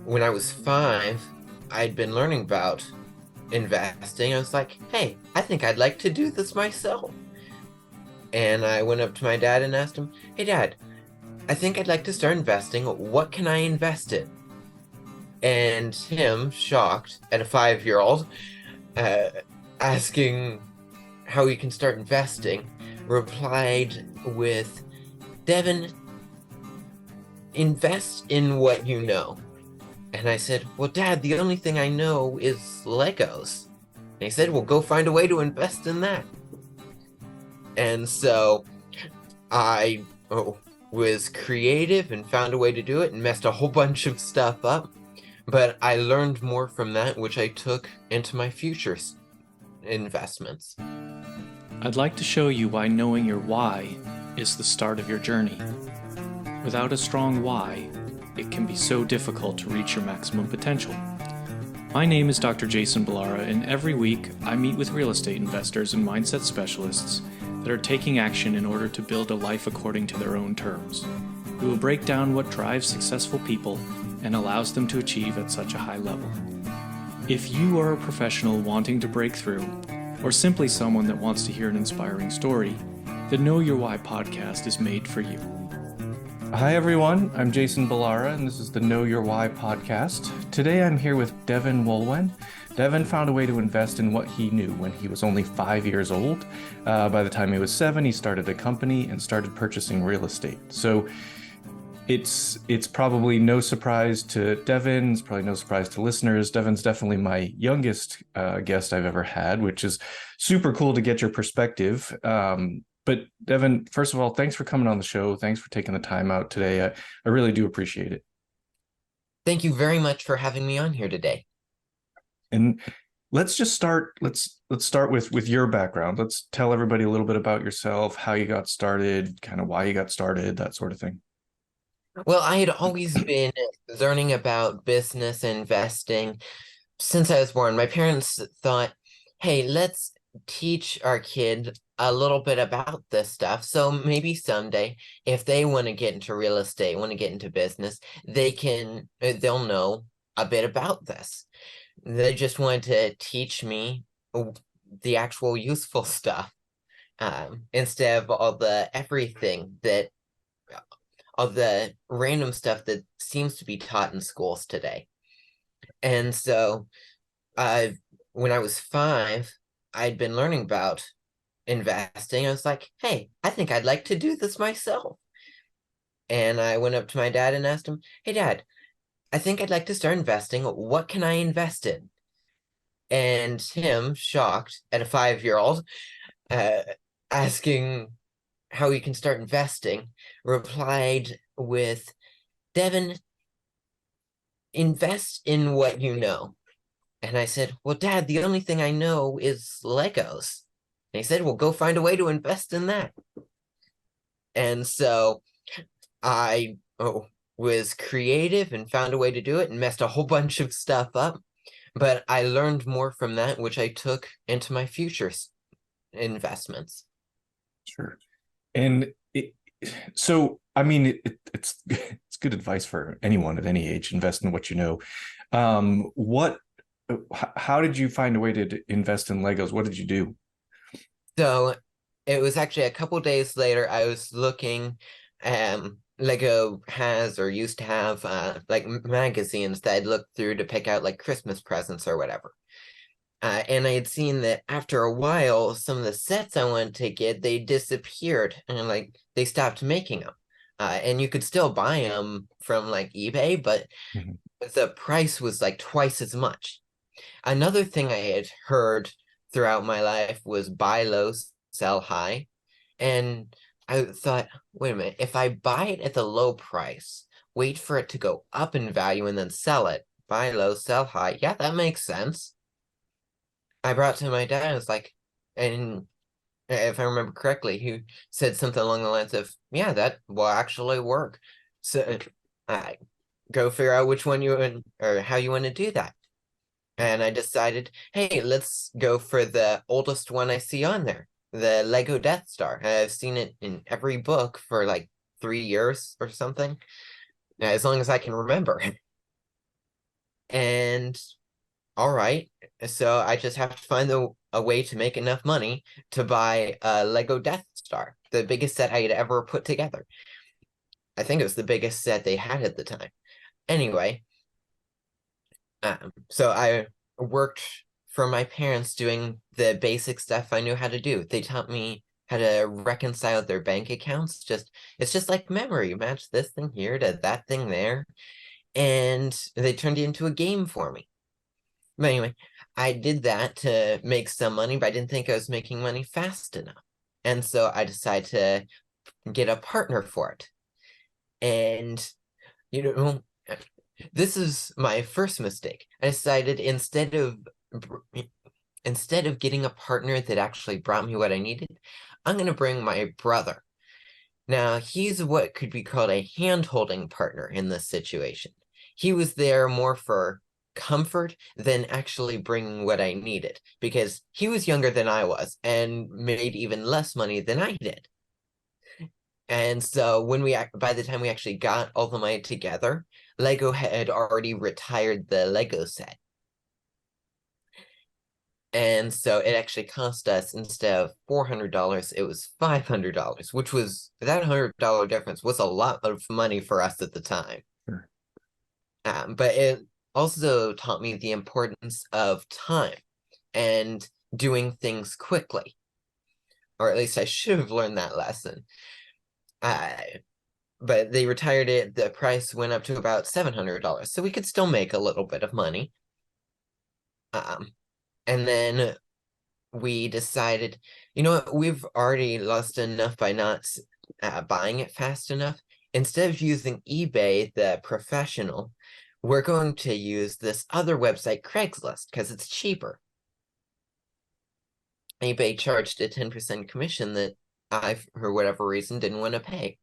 when I was 5, I'd been learning about investing. I was like, hey, I think I'd like to do this myself. And I went up to my dad and asked him, hey, Dad, I think I'd like to start investing. What can I invest in? And him, shocked at a 5-year-old, uh, asking how he can start investing, replied with, Devin, invest in what you know. And I said, well, Dad, the only thing I know is Legos. And he said, well, go find a way to invest in that. And so I was creative and found a way to do it and messed a whole bunch of stuff up. But I learned more from that, which I took into my future investments. I'd like to show you why knowing your why is the start of your journey. Without a strong why, it can be so difficult to reach your maximum potential. My name is Dr. Jason Ballara, and every week I meet with real estate investors and mindset specialists that are taking action in order to build a life according to their own terms. We will break down what drives successful people and allows them to achieve at such a high level. If you are a professional wanting to break through, or simply someone that wants to hear an inspiring story, the Know Your Why podcast is made for you. Hi everyone, I'm Jason Ballara, and this is the Know Your Why podcast. Today I'm here with Deven Wohlwend. Deven found a way to invest in what he knew when he was only 5 years old. By the time he was 7, he started a company and started purchasing real estate. So it's probably no surprise to Deven, it's probably no surprise to listeners. Deven's definitely my youngest guest I've ever had, which is super cool to get your perspective. But Deven, first of all, thanks for coming on the show. Thanks for taking the time out today. I really do appreciate it. Thank you very much for having me on here today. And let's just start. Let's start with your background. Let's tell everybody a little bit about yourself, how you got started, kind of why you got started, that sort of thing. Well, I had always been learning about business and investing since I was born. My parents thought, hey, let's teach our kid a little bit about this stuff. So maybe someday, if they want to get into real estate, want to get into business, they'll know a bit about this. They just wanted to teach me the actual useful stuff, instead of all the random stuff that seems to be taught in schools today. And so when I was 5, I'd been learning about investing. I was like, hey, I think I'd like to do this myself. And I went up to my dad and asked him, hey, Dad, I think I'd like to start investing. What can I invest in? And him, shocked at a 5-year-old, uh, asking how he can start investing, replied with, Devin, invest in what you know. And I said, well, Dad, the only thing I know is Legos. And he said, well, go find a way to invest in that. And so I was creative and found a way to do it and messed a whole bunch of stuff up. But I learned more from that, which I took into my future investments. Sure. And so, I mean, it's good advice for anyone at any age. Invest in what you know. How did you find a way to invest in Legos? What did you do? So it was actually a couple days later, I was looking, Lego has or used to have like magazines that I'd look through to pick out like Christmas presents or whatever. And I had seen that after a while, some of the sets I wanted to get, they disappeared and like they stopped making them. And you could still buy them from like eBay, but the price was like twice as much. Another thing I had heard throughout my life was buy low, sell high. And I thought, wait a minute, if I buy it at the low price, wait for it to go up in value and then sell it, buy low, sell high. Yeah, that makes sense. I brought to my dad, I was like, and if I remember correctly, he said something along the lines of, yeah, that will actually work. So go figure out which one you want or how you want to do that. And I decided, hey, let's go for the oldest one I see on there, the Lego Death Star. I've seen it in every book for like 3 years or something, as long as I can remember. And all right, so I just have to find a way to make enough money to buy a Lego Death Star, the biggest set I had ever put together. I think it was the biggest set they had at the time. Anyway, so I worked for my parents doing the basic stuff I knew how to do. They taught me how to reconcile their bank accounts. It's just like memory. Match this thing here to that thing there. And they turned it into a game for me. But anyway, I did that to make some money, but I didn't think I was making money fast enough. And so I decided to get a partner for it. And, you know, this is my first mistake. I decided instead of getting a partner that actually brought me what I needed, I'm going to bring my brother. Now, he's what could be called a hand-holding partner in this situation. He was there more for comfort than actually bringing what I needed, because he was younger than I was and made even less money than I did. And so by the time we actually got all the money together, Lego had already retired the Lego set. And so it actually cost us, instead of $400, it was $500, which was, that $100 difference was a lot of money for us at the time. Sure. But it also taught me the importance of time and doing things quickly. Or at least I should have learned that lesson. But they retired it, the price went up to about $700, so we could still make a little bit of money. And then we decided, you know what, we've already lost enough by not buying it fast enough. Instead of using eBay, the professional, we're going to use this other website, Craigslist, because it's cheaper. eBay charged a 10% commission that I, for whatever reason, didn't want to pay.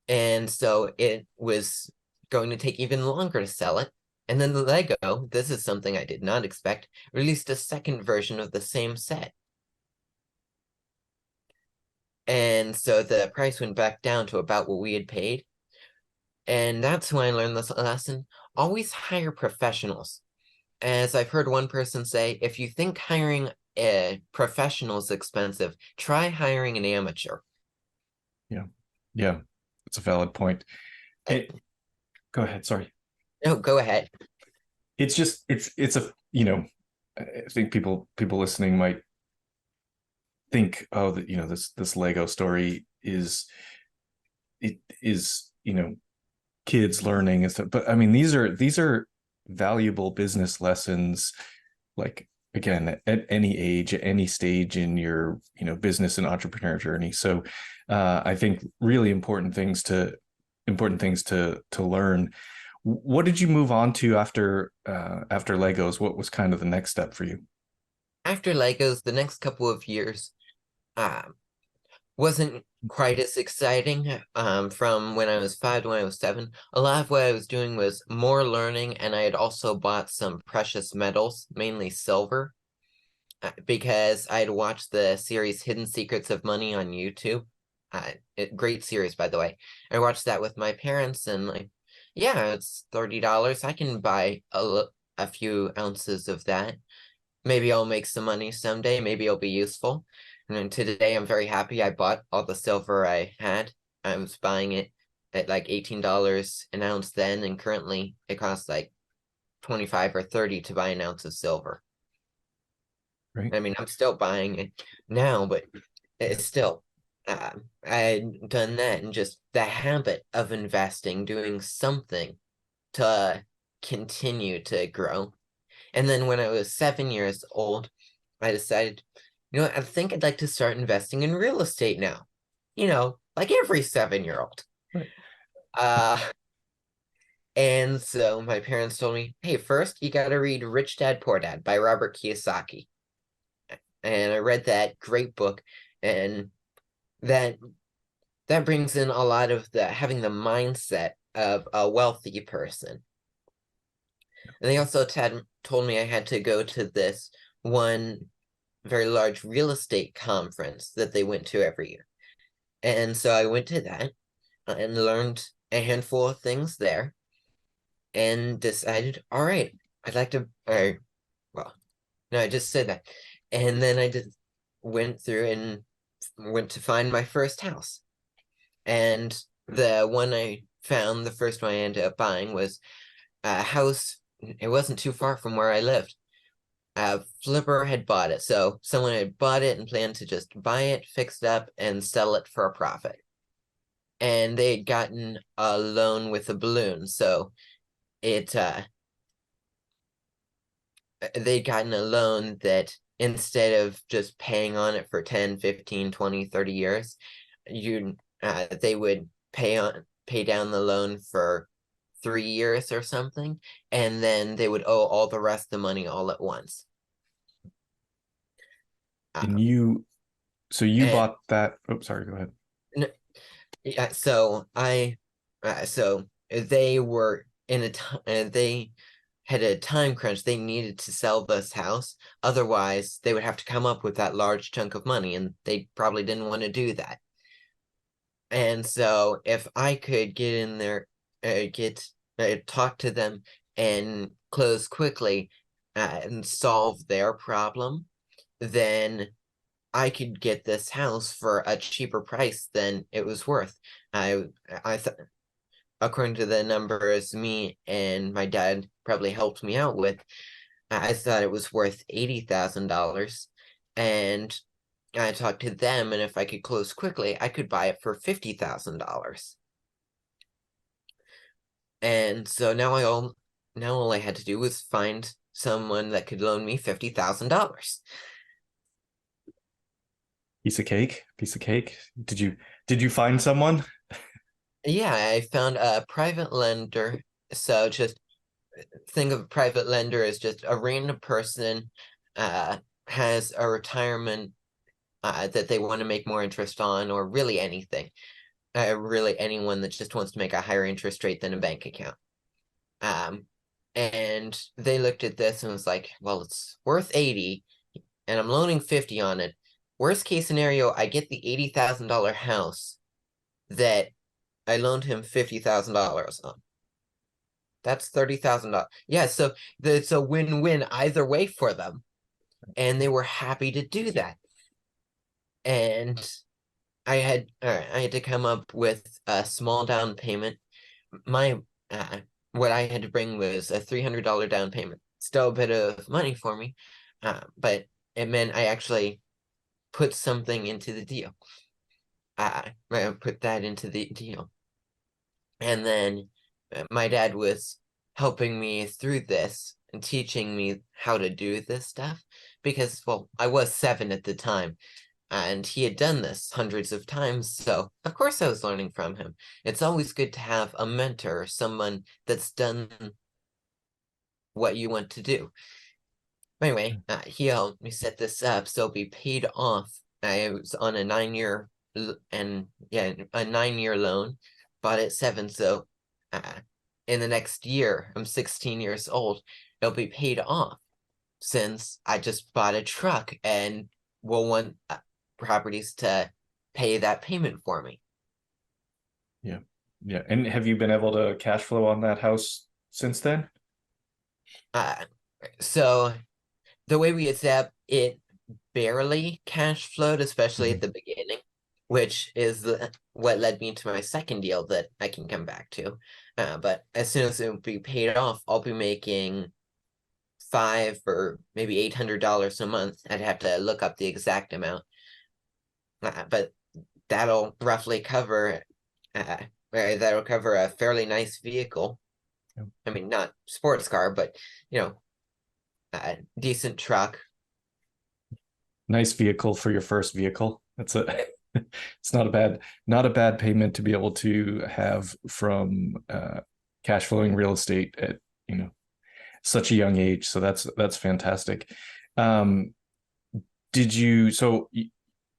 And so it was going to take even longer to sell it. And then the Lego, this is something I did not expect, released a second version of the same set. And so the price went back down to about what we had paid. And that's when I learned this lesson. Always hire professionals. As I've heard one person say, if you think hiring a professional is expensive, try hiring an amateur. Yeah. Yeah. That's a valid point. Go ahead. Sorry. No, go ahead. It's just, it's a, I think people listening might think, oh, that, this Lego story is kids learning and stuff. But I mean, these are valuable business lessons, like, again, at any age, at any stage in your, business and entrepreneur journey. So I think really important things to learn. What did you move on to after Legos? What was kind of the next step for you? After Legos, the next couple of years wasn't quite as exciting. From when I was 5 to when I was 7, a lot of what I was doing was more learning, and I had also bought some precious metals, mainly silver, because I had watched the series Hidden Secrets of Money on YouTube. Great series, by the way. I watched that with my parents, and like, yeah, it's $30. I can buy a few ounces of that. Maybe I'll make some money someday. Maybe it'll be useful. And then today I'm very happy I bought all the silver I had. I was buying it at like $18 an ounce then, and currently it costs like 25 or 30 to buy an ounce of silver. Right. I mean, I'm still buying it now, but it's still, I had done that, and just the habit of investing, doing something to continue to grow. And then when I was 7 years old, I decided, I think I'd like to start investing in real estate now. Like every 7-year-old. Right. And so my parents told me, hey, first you got to read Rich Dad Poor Dad by Robert Kiyosaki. And I read that great book, and that brings in a lot of having the mindset of a wealthy person. And they also told me I had to go to this one very large real estate conference that they went to every year. And so I went to that and learned a handful of things there, and decided, all right, I'd like to, or, well, no, I just said that. And then I just went through and went to find my first house. And the one I found, the first one I ended up buying was a house. It wasn't too far from where I lived. A flipper had bought it. So someone had bought it and planned to just buy it, fix it up, and sell it for a profit. And they had gotten a loan with a balloon. So it they'd gotten a loan that instead of just paying on it for 10, 15, 20, 30 years, you they would pay down the loan for 3 years or something, and then they would owe all the rest of the money all at once. And Uh, you and bought that. Oh, sorry, go ahead. yeah, so they were in they had a time crunch. They needed to sell this house. Otherwise, they would have to come up with that large chunk of money, and they probably didn't want to do that. And so if I could get in there, talk to them and close quickly, and solve their problem, then I could get this house for a cheaper price than it was worth. I I thought, according to the numbers me and my dad probably helped me out with, I thought it was worth $80,000. And I talked to them, and if I could close quickly, I could buy it for $50,000. And so now all I had to do was find someone that could loan me $50,000. Piece of cake. Piece of cake. Did you find someone? Yeah, I found a private lender. So just think of a private lender as just a random person uh has a retirement that they want to make more interest on, or really anything. Really anyone that just wants to make a higher interest rate than a bank account. Um, and they looked at this and was like, well, it's worth 80 and I'm loaning 50 on it. Worst case scenario, I get the $80,000 house that I loaned him $50,000 on. That's $30,000. Yeah, so it's a win-win either way for them. And they were happy to do that. And I had to come up with a small down payment. My what I had to bring was a $300 down payment. Still a bit of money for me, but it meant I actually put something into the deal. I put that into the deal, and then my dad was helping me through this and teaching me how to do this stuff because, well, I was 7 at the time and he had done this hundreds of times, so of course I was learning from him. It's always good to have a mentor, someone that's done what you want to do. Anyway, he helped me set this up so it'll be paid off. I was on a 9-year a 9-year loan, bought at 7, so in the next year, I'm 16 years old, it'll be paid off since I just bought a truck and will want properties to pay that payment for me. Yeah. Yeah. And have you been able to cash flow on that house since then? So the way we had set up, it barely cash flowed, especially at the beginning, which is what led me to my second deal that I can come back to. But as soon as it will be paid off, I'll be making $500 or maybe $800 a month. I'd have to look up the exact amount, but that'll roughly cover that'll cover a fairly nice vehicle. Yep. I mean, not sports car, but decent truck. Nice vehicle for your first vehicle. That's it's not a bad payment to be able to have from cash flowing real estate at such a young age. So that's fantastic.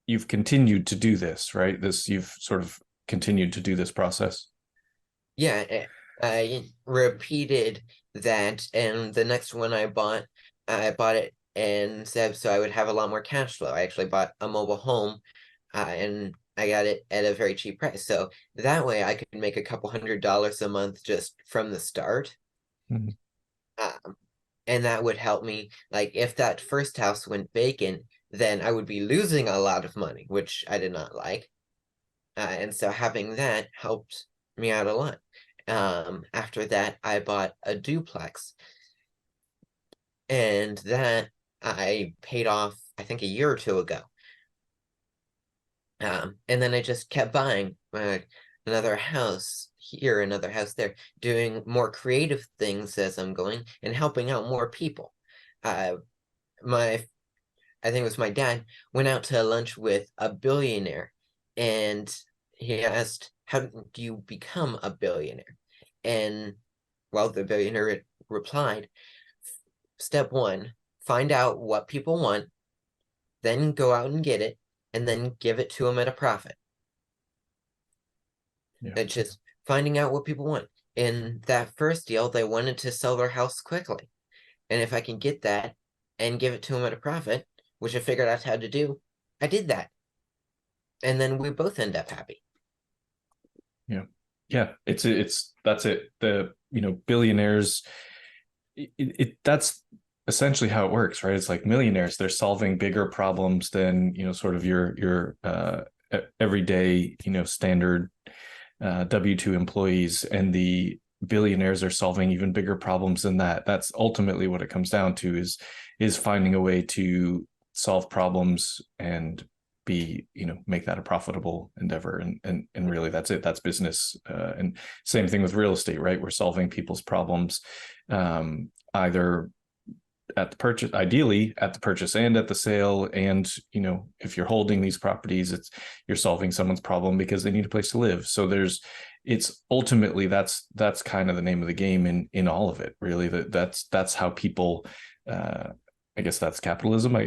You've continued to do this, right? You've sort of continued to do this process. Yeah, I repeated that, and the next one I bought it and said so I would have a lot more cash flow. I actually bought a mobile home, and I got it at a very cheap price. So that way I could make a couple $100 a month just from the start. Mhm. And that would help me. Like if that first house went vacant, then I would be losing a lot of money, which I did not like. And so having that helped me out a lot. After that, I bought a duplex, and that I paid off, I think, a year or two ago. And then I just kept buying another house here, another house there, doing more creative things as I'm going and helping out more people. Uh, my I think it was my dad, went out to lunch with a billionaire, and he asked, "How do you become a billionaire?" And well, the billionaire replied, "Step one, find out what people want, then go out and get it, and then give it to them at a profit." Yeah. It's just finding out what people want. In that first deal, they wanted to sell their house quickly. And if I can get that and give it to them at a profit, which I figured out how to do, I did that. And then we both end up happy. Yeah. Yeah. That's it. The, billionaires, that's essentially how it works, right? It's like millionaires, they're solving bigger problems than, sort of your everyday, standard W-2 employees, and the billionaires are solving even bigger problems than that. That's ultimately what it comes down to, is finding a way to solve problems and make that a profitable endeavor. And really that's it. That's business. And same thing with real estate, right? We're solving people's problems, either at the purchase, ideally at the purchase and at the sale. And, if you're holding these properties, you're solving someone's problem because they need a place to live. So it's ultimately, that's kind of the name of the game in all of it, really. That's how people, I guess that's capitalism.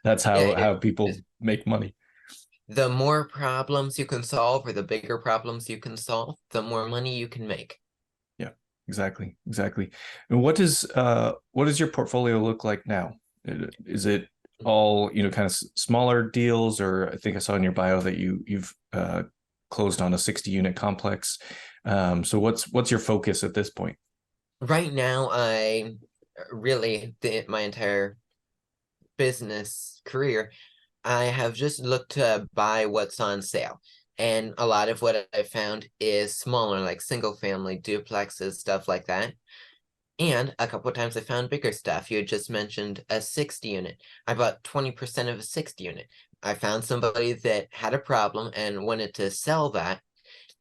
That's Yeah, how people make money. the more problems you can solve, or the bigger problems you can solve, the more money you can make. Yeah, exactly. And what does your portfolio look like now? Is it all, kind of smaller deals, or I think I saw in your bio that you've closed on a 60 unit complex. So what's your focus at this point? Right now, I really, my entire business career, I have just looked to buy what's on sale. And a lot of what I found is smaller, like single family duplexes, stuff like that. And a couple of times I found bigger stuff. You had just mentioned a 60 unit. I bought 20% of a 60 unit. I found somebody that had a problem and wanted to sell that.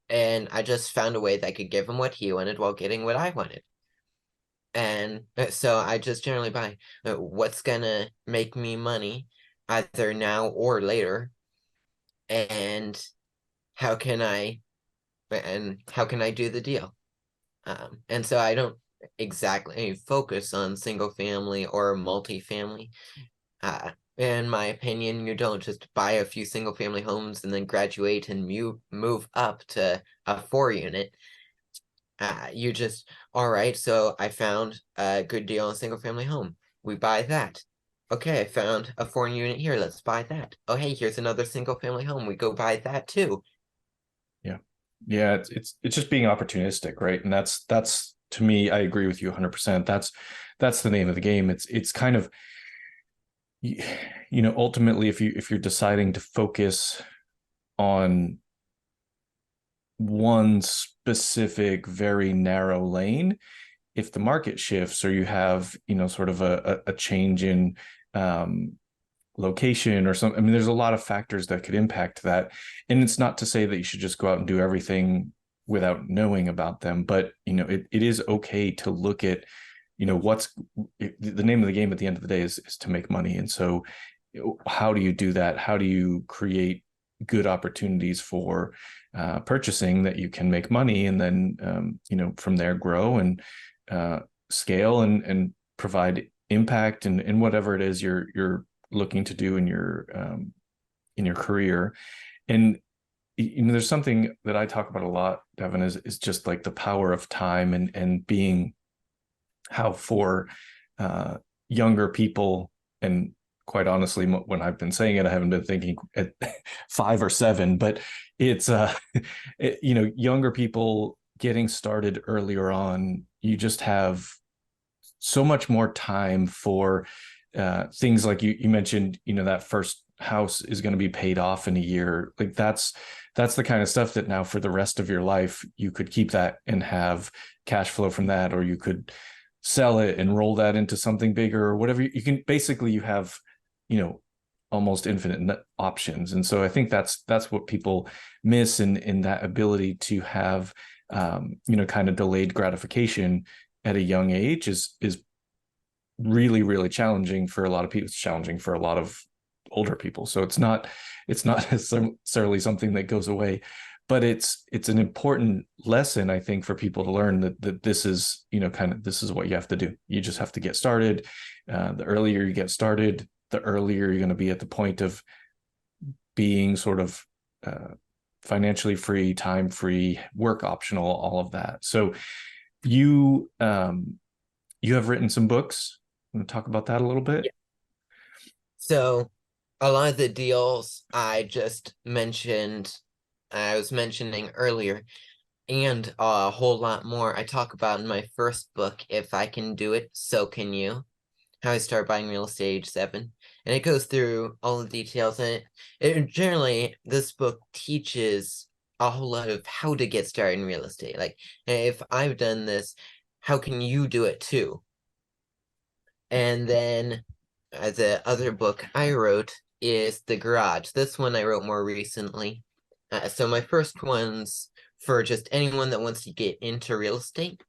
And I just found a way that I could give him what he wanted while getting what I wanted. And so I just generally buy what's gonna make me money either now or later, and how can I how can I do the deal? And so I don't exactly focus on single family or multifamily. In my opinion, you don't just buy a few single family homes and then graduate and move up to a 4 unit. You just, all right, so I found a good deal on a single family home. We buy that. Okay, I found a 4 unit here. Let's buy that. Oh, hey, here's another single family home. We go buy that too. Yeah. Yeah. It's just being opportunistic, right? And that's to me, I agree with you 100%. That's the name of the game. It's kind of, ultimately, if you're deciding to focus on one specific, very narrow lane, if the market shifts, or you have, sort of a change in location or something, I mean, there's a lot of factors that could impact that. And it's not to say that you should just go out and do everything without knowing about them, but it is okay to look at, what's the name of the game at the end of the day is to make money. And so how do you do that? How do you create good opportunities for purchasing that you can make money, and then from there grow and scale and provide impact and whatever it is you're looking to do in your career. And there's something that I talk about a lot, Deven, is just like the power of time, and being how for younger people, and quite honestly, when I've been saying it, I haven't been thinking at 5 or 7, but it's younger people getting started earlier on, you just have so much more time for things like you mentioned, that first house is going to be paid off in a year. Like that's the kind of stuff that now for the rest of your life, you could keep that and have cash flow from that, or you could sell it and roll that into something bigger or whatever. You can basically, you have, almost infinite options. And so I think that's what people miss in that ability to have, kind of delayed gratification at a young age is really, really challenging for a lot of people. It's challenging for a lot of older people. So it's not necessarily something that goes away, but it's an important lesson, I think, for people to learn that this is, this is what you have to do. You just have to get started. The earlier you get started, the earlier you're going to be at the point of being sort of financially free, time free, work optional, all of that. So you have written some books. Want to talk about that a little bit? Yeah. So a lot of the deals I was mentioning earlier, and a whole lot more I talk about in my first book, If I Can Do It, So Can You. How I started buying real estate age 7. And it goes through all the details. And it generally, this book teaches a whole lot of how to get started in real estate. Like, if I've done this, how can you do it too? And then the other book I wrote is The Garage. This one I wrote more recently. So my first one's for just anyone that wants to get into real estate.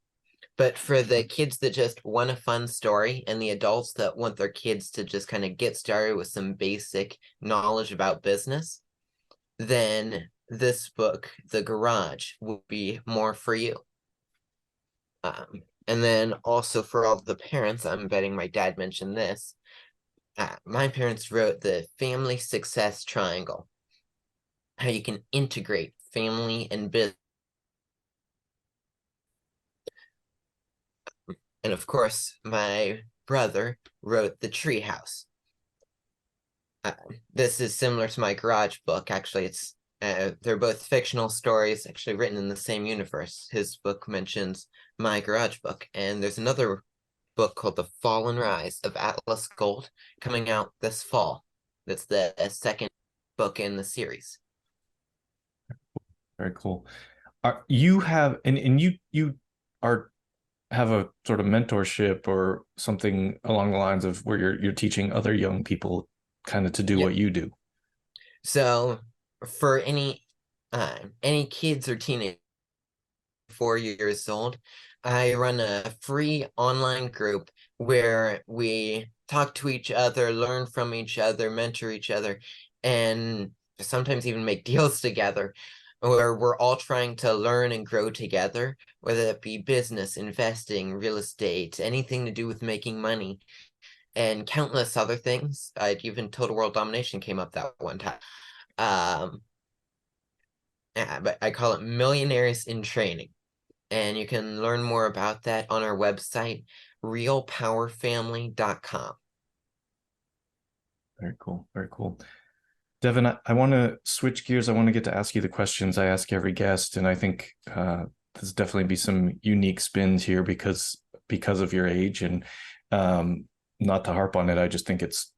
But for the kids that just want a fun story and the adults that want their kids to just kind of get started with some basic knowledge about business, then this book, The Garage, will be more for you. And then also for all the parents, I'm betting my dad mentioned this, my parents wrote the Family Success Triangle, how you can integrate family and business. And of course, my brother wrote The Treehouse. This is similar to my Garage book. Actually, it's they're both fictional stories, actually written in the same universe. His book mentions my Garage book, and there's another book called The Fall and Rise of Atlas Gold coming out this fall. That's the second book in the series. Very cool. You have and you are have a sort of mentorship or something along the lines of where you're teaching other young people kind of to do what you do. So for any kids or teenagers 4 years old, I run a free online group where we talk to each other, learn from each other, mentor each other, and sometimes even make deals together, where we're all trying to learn and grow together, whether that be business, investing, real estate, anything to do with making money, and countless other things. Even total world domination came up that one time. But I call it Millionaires in Training. And you can learn more about that on our website, realpowerfamily.com. Very cool. Very cool. Deven, I want to switch gears. I want to get to ask you the questions I ask every guest. And I think there's definitely be some unique spins here because of your age. And not to harp on it, I just think it's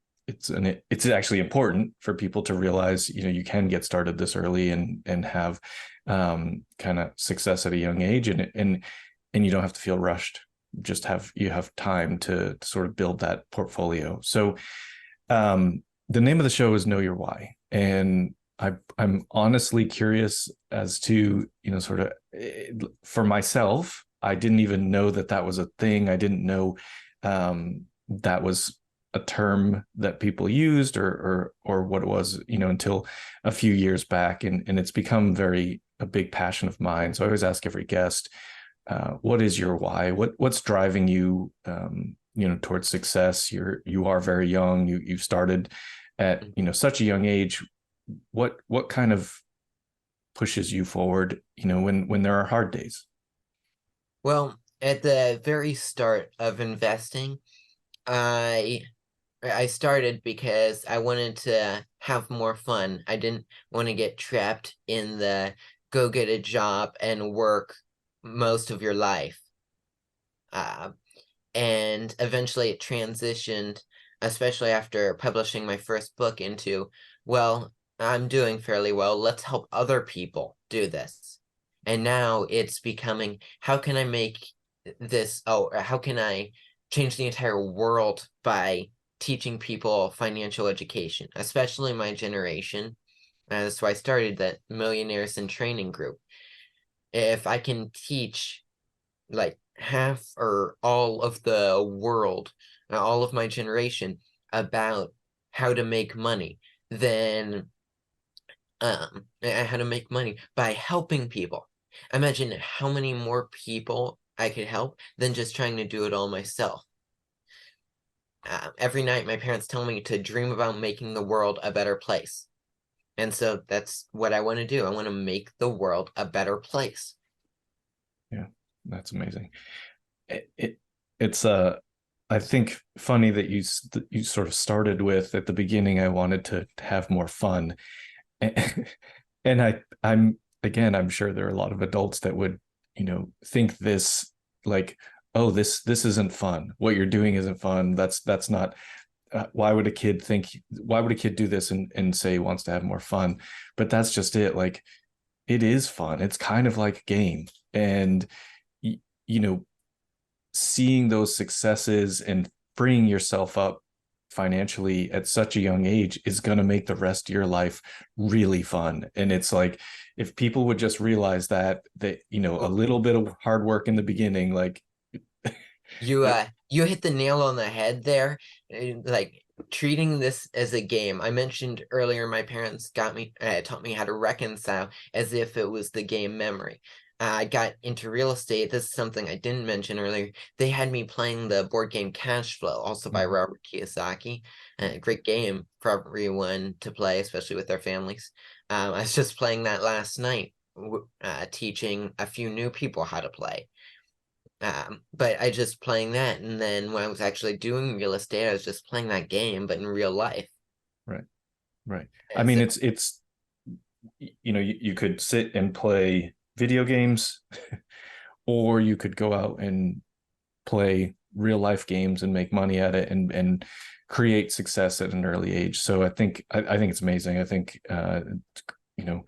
actually important for people to realize, you can get started this early and have kind of success at a young age, and you don't have to feel rushed. You have time to sort of build that portfolio. So the name of the show is Know Your Why, and I'm honestly curious as to, sort of for myself, I didn't even know that was a thing. I didn't know that was a term that people used or what it was, until a few years back. And it's become a big passion of mine. So I always ask every guest, what is your why? What's driving you, towards success? You are very young. You started at, such a young age. What kind of pushes you forward, when there are hard days? Well, at the very start of investing, I started because I wanted to have more fun. I didn't want to get trapped in the go get a job and work most of your life. And eventually it transitioned, especially after publishing my first book, into, well, I'm doing fairly well. Let's help other people do this. And now it's becoming, how can I make this, how can I change the entire world by teaching people financial education, especially my generation. So I started that Millionaires in Training group. If I can teach like half or all of the world, all of my generation, about how to make money, then how to make money by helping people. Imagine how many more people I could help than just trying to do it all myself. Every night, my parents tell me to dream about making the world a better place. And so that's what I want to do. I want to make the world a better place. Yeah, that's amazing. It's I think funny that you sort of started with, at the beginning, I wanted to have more fun. And, and I'm sure there are a lot of adults that would, think this, like, oh, this isn't fun. What you're doing isn't fun. That's not, why would a kid do this and say he wants to have more fun? But that's just it. Like, it is fun. It's kind of like a game. And, you know, seeing those successes and freeing yourself up financially at such a young age is going to make the rest of your life really fun. And it's like, if people would just realize that a little bit of hard work in the beginning, like, You hit the nail on the head there. Like, treating this as a game. I mentioned earlier my parents taught me how to reconcile as if it was the game memory. I got into real estate. This is something I didn't mention earlier. They had me playing the board game Cash Flow, also by Robert Kiyosaki. A great game for everyone to play, especially with their families. I was just playing that last night, teaching a few new people how to play. But I just playing that, and then when I was actually doing real estate, I was just playing that game, but in real life. right, right. I And mean, so, it's you could sit and play video games, or you could go out and play real life games and make money at it, and create success at an early age. So I think it's amazing. I think you know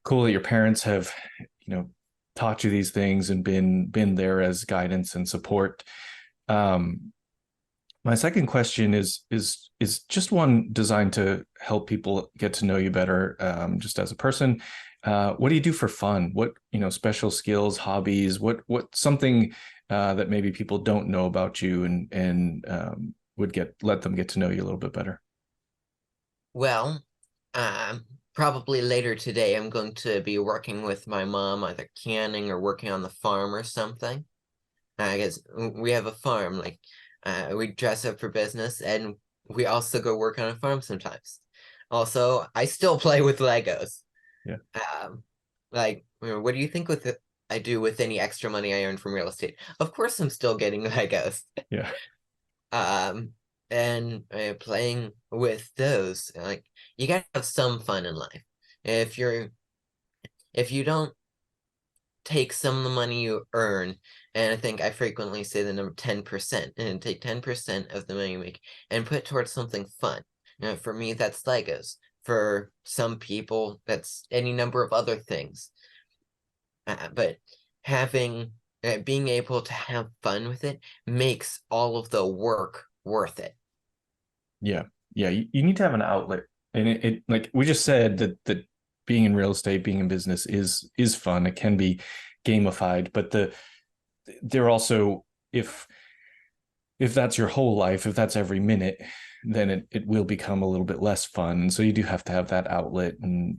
cool that your parents have taught you these things and been there as guidance and support. um my second question is just one designed to help people get to know you better, just as a person. What do you do for fun? What, special skills, hobbies, what something that maybe people don't know about you, and would let them get to know you a little bit better? well, probably later today, I'm going to be working with my mom, either canning or working on the farm or something. I guess we have a farm, like, we dress up for business, and we also go work on a farm sometimes. Also, I still play with Legos. Yeah. Um, like, what do you think I do with any extra money I earn from real estate? Of course, I'm still getting Legos. Yeah. Um, and playing with those, like, you gotta have some fun in life. If you're if you don't take some of the money you earn, and I think I frequently say the number 10%, and take 10% of the money you make and put towards something fun. For me, that's Legos. For some people, that's any number of other things. But having being able to have fun with it makes all of the work worth it. Yeah. Yeah. You need to have an outlet. And it like we just said, that being in real estate, being in business is fun. It can be gamified, but they're also, if that's your whole life, if that's every minute, then it will become a little bit less fun. And so you do have to have that outlet, and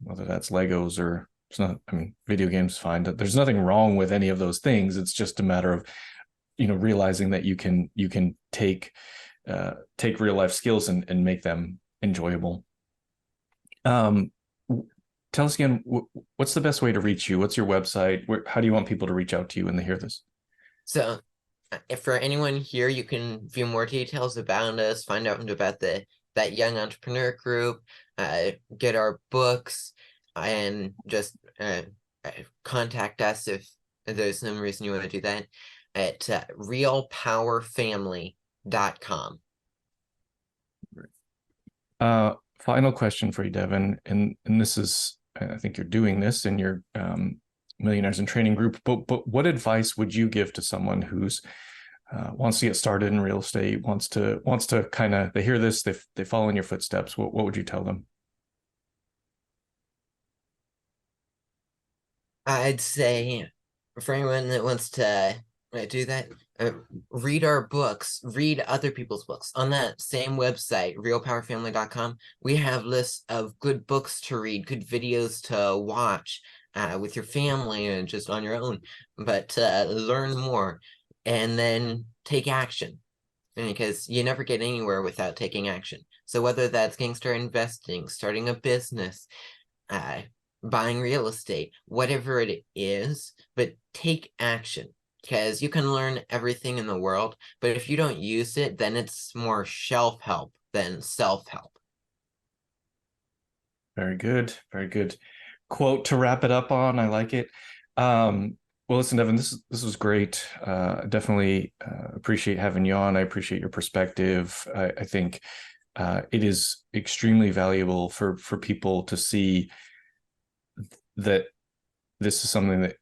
whether that's Legos or, it's not, I mean, video games, fine. There's nothing wrong with any of those things. It's just a matter of, realizing that you can take real life skills and make them enjoyable. Um, Tell us again, what's the best way to reach you? What's your website? How do you want people to reach out to you when they hear this? So, if for anyone here, you can view more details about us, find out about that young entrepreneur group, get our books, and just contact us if there's some reason you want to do that. at realpowerfamily.com. Final question for you, Deven, and this is, I think you're doing this in your Millionaires in Training group, but what advice would you give to someone who's wants to get started in real estate, wants to kind of, they hear this, they follow in your footsteps? What would you tell them? I'd say for anyone that wants to do that, read our books, read other people's books. On that same website, realpowerfamily.com, we have lists of good books to read, good videos to watch with your family and just on your own, but learn more and then take action, because you never get anywhere without taking action. So whether that's getting started investing, starting a business, buying real estate, whatever it is, but take action, because you can learn everything in the world, but if you don't use it, then it's more shelf help than self-help. Very good. Very good quote to wrap it up on. I like it. Well, listen, Deven, this was great. Definitely appreciate having you on. I appreciate your perspective. I think it is extremely valuable for people to see that this is something that,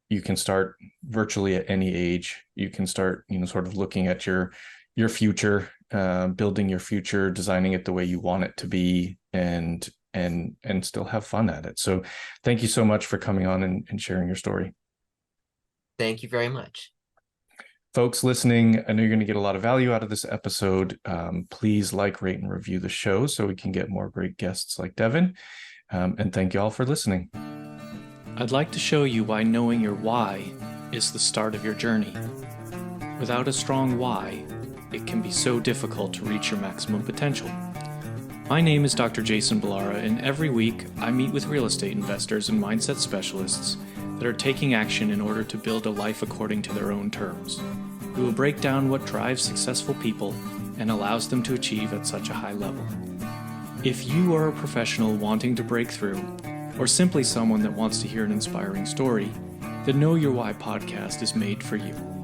you can start virtually at any age. You can start, sort of looking at your future, building your future, designing it the way you want it to be, and still have fun at it. So thank you so much for coming on and sharing your story. Thank you very much. Folks listening, I know you're going to get a lot of value out of this episode. Please like, rate, and review the show so we can get more great guests like Deven. And thank you all for listening. I'd like to show you why knowing your why is the start of your journey. Without a strong why, it can be so difficult to reach your maximum potential. My name is Dr. Jason Ballara, and every week I meet with real estate investors and mindset specialists that are taking action in order to build a life according to their own terms. We will break down what drives successful people and allows them to achieve at such a high level. If you are a professional wanting to break through, or simply someone that wants to hear an inspiring story, the Know Your Why podcast is made for you.